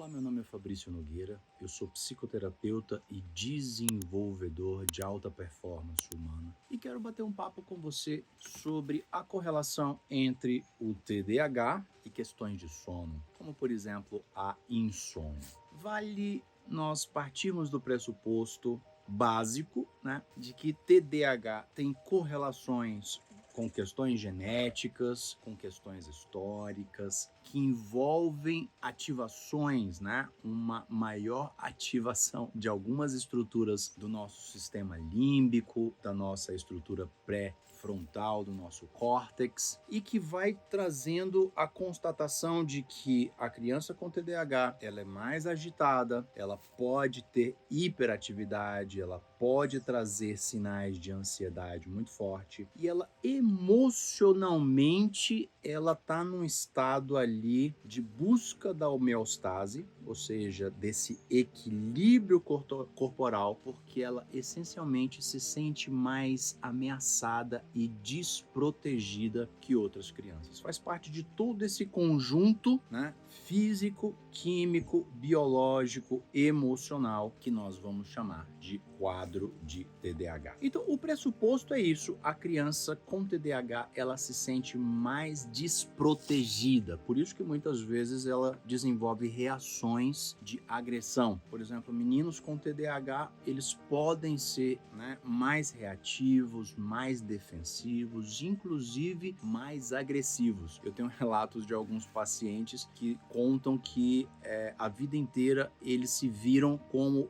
Olá, meu nome é Fabrício Nogueira, eu sou psicoterapeuta e desenvolvedor de alta performance humana e quero bater um papo com você sobre a correlação entre o TDAH e questões de sono, como por exemplo a insônia. Vale nós partirmos do pressuposto básico, né, de que TDAH tem correlações com questões genéticas, com questões históricas, que envolvem ativações, né? Uma maior ativação de algumas estruturas do nosso sistema límbico, da nossa estrutura pré-frontal, do nosso córtex, e que vai trazendo a constatação de que a criança com TDAH, ela é mais agitada, ela pode ter hiperatividade, ela pode trazer sinais de ansiedade muito forte e ela emocionalmente ela está num estado ali de busca da homeostase, ou seja, desse equilíbrio corporal, porque ela essencialmente se sente mais ameaçada e desprotegida que outras crianças. Faz parte de todo esse conjunto, né, físico, químico, biológico, emocional, que nós vamos chamar de quadro de TDAH. Então, o pressuposto é isso: a criança com TDAH, ela se sente mais desprotegida. Por isso que muitas vezes ela desenvolve reações de agressão. Por exemplo, meninos com TDAH, eles podem ser, né, mais reativos, mais defensivos, inclusive mais agressivos. Eu tenho relatos de alguns pacientes que contam que a vida inteira eles se viram como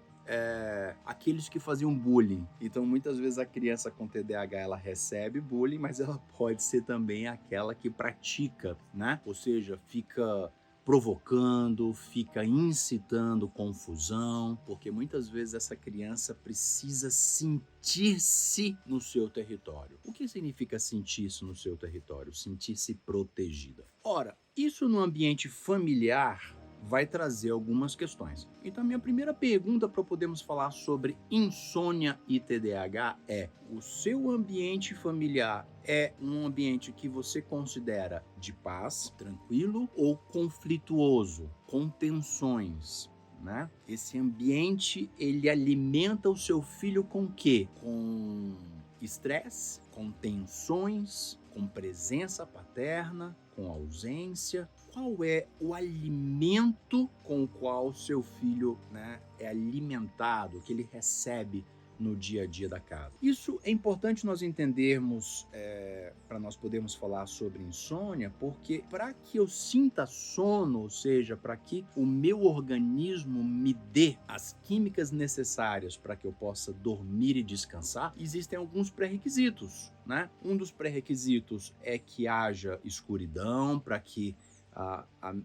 aqueles que faziam bullying. Então, muitas vezes a criança com TDAH ela recebe bullying, mas ela pode ser também aquela que pratica, né? Ou seja, fica provocando, fica incitando confusão, porque muitas vezes essa criança precisa sentir-se no seu território. O que significa sentir-se no seu território? Sentir-se protegida. Ora, isso no ambiente familiar vai trazer algumas questões. Então, a minha primeira pergunta para podermos falar sobre insônia e TDAH é: o seu ambiente familiar é um ambiente que você considera de paz, tranquilo ou conflituoso, com tensões? Né? Esse ambiente, ele alimenta o seu filho com o quê? Com estresse, com tensões, com presença paterna, com ausência. Qual é o alimento com o qual seu filho, né, é alimentado, que ele recebe no dia a dia da casa? Isso é importante nós entendermos para nós podermos falar sobre insônia, porque para que eu sinta sono, ou seja, para que o meu organismo me dê as químicas necessárias para que eu possa dormir e descansar, existem alguns pré-requisitos, né? Um dos pré-requisitos é que haja escuridão para que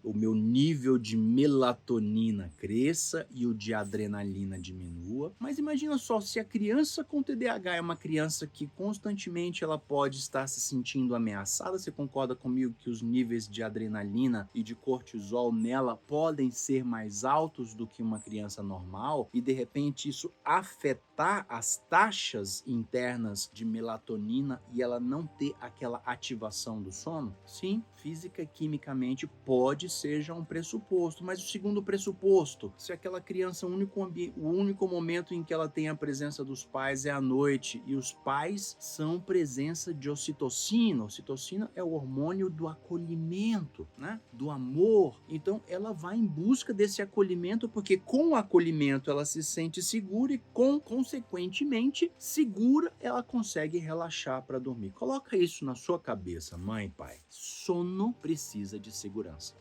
o meu nível de melatonina cresça e o de adrenalina diminua. Mas imagina só, se a criança com TDAH é uma criança que constantemente ela pode estar se sentindo ameaçada, você concorda comigo que os níveis de adrenalina e de cortisol nela podem ser mais altos do que uma criança normal e de repente isso afetar as taxas internas de melatonina e ela não ter aquela ativação do sono? Sim, física e quimicamente pode ser já um pressuposto, mas o segundo pressuposto, se aquela criança, o único momento em que ela tem a presença dos pais é à noite, e os pais são presença de ocitocina. Ocitocina é o hormônio do acolhimento, né? Do amor. Então ela vai em busca desse acolhimento, porque com o acolhimento ela se sente segura e consequentemente segura ela consegue relaxar para dormir. Coloca isso na sua cabeça, mãe e pai. Sono precisa de segurança.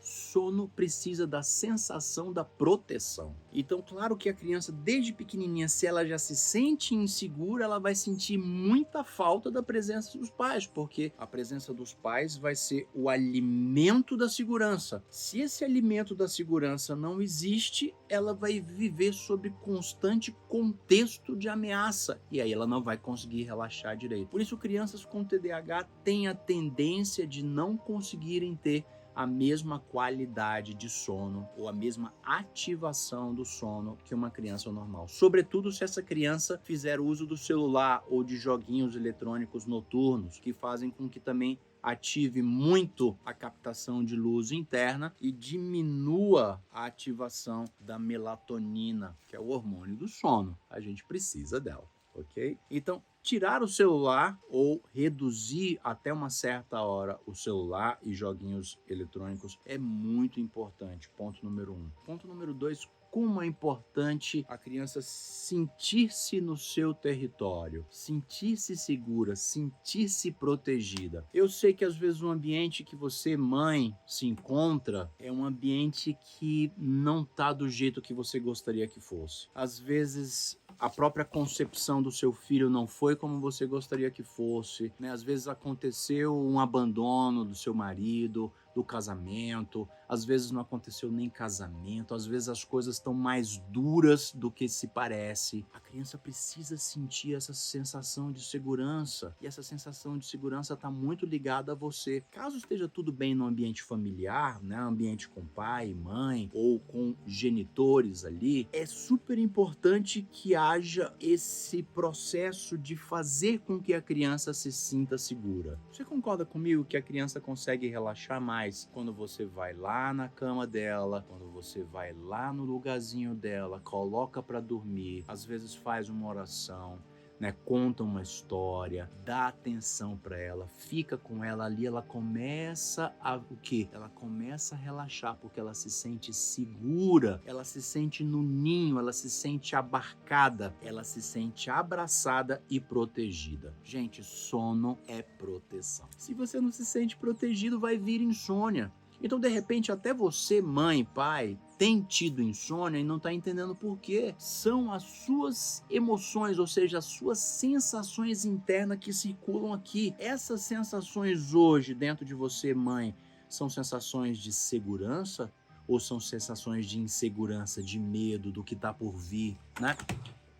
Sono precisa da sensação da proteção. Então, claro que a criança, desde pequenininha, se ela já se sente insegura, ela vai sentir muita falta da presença dos pais, porque a presença dos pais vai ser o alimento da segurança. Se esse alimento da segurança não existe, ela vai viver sob constante contexto de ameaça e aí ela não vai conseguir relaxar direito. Por isso, crianças com TDAH têm a tendência de não conseguirem ter a mesma qualidade de sono ou a mesma ativação do sono que uma criança normal. Sobretudo se essa criança fizer uso do celular ou de joguinhos eletrônicos noturnos, que fazem com que também ative muito a captação de luz interna e diminua a ativação da melatonina, que é o hormônio do sono. A gente precisa dela, ok? Então, tirar o celular ou reduzir até uma certa hora o celular e joguinhos eletrônicos é muito importante. Ponto número 1. Ponto número 2, como é importante a criança sentir-se no seu território, sentir-se segura, sentir-se protegida. Eu sei que às vezes o ambiente que você, mãe, se encontra é um ambiente que não está do jeito que você gostaria que fosse. Às vezes a própria concepção do seu filho não foi como você gostaria que fosse, né? Às vezes aconteceu um abandono do seu marido, do casamento, às vezes não aconteceu nem casamento, às vezes as coisas estão mais duras do que se parece. A criança precisa sentir essa sensação de segurança, e essa sensação de segurança está muito ligada a você. Caso esteja tudo bem no ambiente familiar, né, ambiente com pai, mãe ou com genitores ali, é super importante que haja esse processo de fazer com que a criança se sinta segura. Você concorda comigo que a criança consegue relaxar mais quando você vai lá na cama dela, quando você vai lá no lugarzinho dela, coloca para dormir, às vezes faz uma oração, né, conta uma história, dá atenção para ela, fica com ela ali, ela começa a o quê? Ela começa a relaxar porque ela se sente segura, ela se sente no ninho, ela se sente abarcada, ela se sente abraçada e protegida. Gente, sono é proteção. Se você não se sente protegido, vai vir insônia. Então, de repente, até você, mãe, pai, tem tido insônia e não está entendendo por quê. São as suas emoções, ou seja, as suas sensações internas que circulam aqui. Essas sensações hoje dentro de você, mãe, são sensações de segurança ou são sensações de insegurança, de medo do que está por vir, né?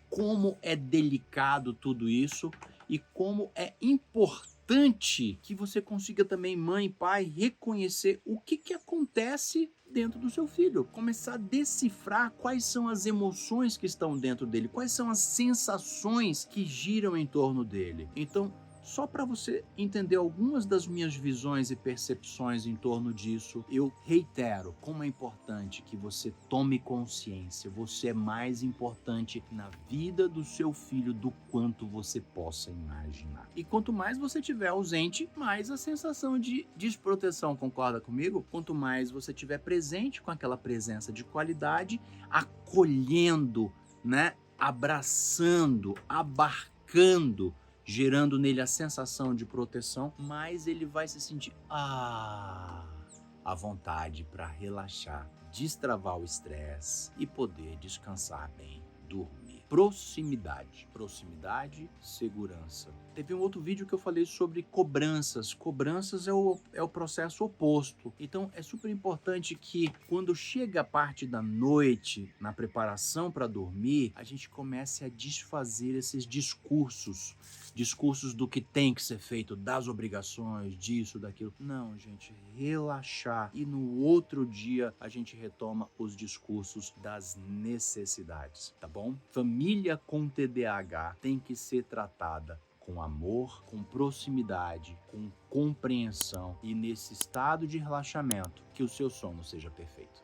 Como é delicado tudo isso e como é importante que você consiga também, mãe e pai, reconhecer o que acontece dentro do seu filho. Começar a decifrar quais são as emoções que estão dentro dele, quais são as sensações que giram em torno dele. Então, só para você entender algumas das minhas visões e percepções em torno disso, eu reitero como é importante que você tome consciência. Você é mais importante na vida do seu filho do quanto você possa imaginar. E quanto mais você estiver ausente, mais a sensação de desproteção, concorda comigo? Quanto mais você estiver presente com aquela presença de qualidade, acolhendo, né? Abraçando, abarcando, gerando nele a sensação de proteção, mais ele vai se sentir à vontade para relaxar, destravar o estresse e poder descansar bem, dormir. Proximidade, segurança. Teve um outro vídeo que eu falei sobre cobranças. Cobranças é o processo oposto. Então é super importante que quando chega a parte da noite, na preparação para dormir, a gente comece a desfazer esses discursos do que tem que ser feito, das obrigações, disso, daquilo. Não, gente, relaxar. E no outro dia a gente retoma os discursos das necessidades, tá bom? Família com TDAH tem que ser tratada com amor, com proximidade, com compreensão e nesse estado de relaxamento que o seu sono seja perfeito.